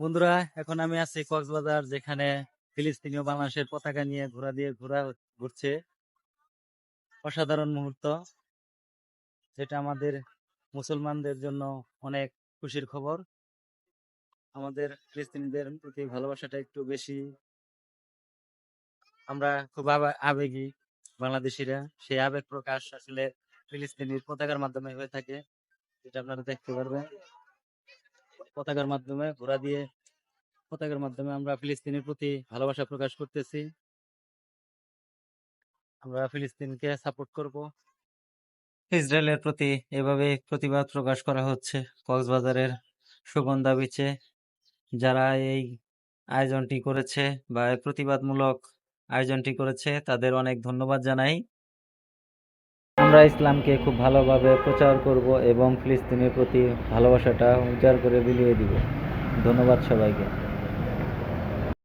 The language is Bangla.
বন্ধুরা, এখন আমি আছি কক্সবাজার, যেখানে ফিলিস্তিনি ও বাংলাদেশের পতাকা নিয়ে ঘুরছে। অসাধারণ মুহূর্ত, যেটা আমাদের মুসলমানদের জন্য অনেক খুশির খবর। আমাদের ফিলিস্তিনিদের প্রতি ভালোবাসাটা একটু বেশি। আমরা খুব আবেগী বাংলাদেশিরা। সেই আবেগ প্রকাশ আসলে ফিলিস্তিনির পতাকার মাধ্যমে হয়ে থাকে, যেটা আপনারা দেখতে পারবেন। পতাকার মাধ্যমে পতাকার মাধ্যমে আমরা ফিলিস্তিনের প্রতি ভালোবাসা প্রকাশ করতেছি। আমরা ফিলিস্তিনকে সাপোর্ট করব। ইসরায়েলের প্রতি এভাবে প্রতিবাদ প্রকাশ করা হচ্ছে কক্সবাজারের সুগন্ধা বিচে। যারা এই আয়োজনটি করেছে বা এই প্রতিবাদমূলক আয়োজনটি করেছে, তাদের অনেক ধন্যবাদ জানাই। আমরা ইসলামকে খুব ভালোভাবে প্রচার করব এবং ফিলিস্তিনের প্রতি ভালোবাসাটা উজাড় করে বিলিয়ে দিব। ধন্যবাদ সবাইকে।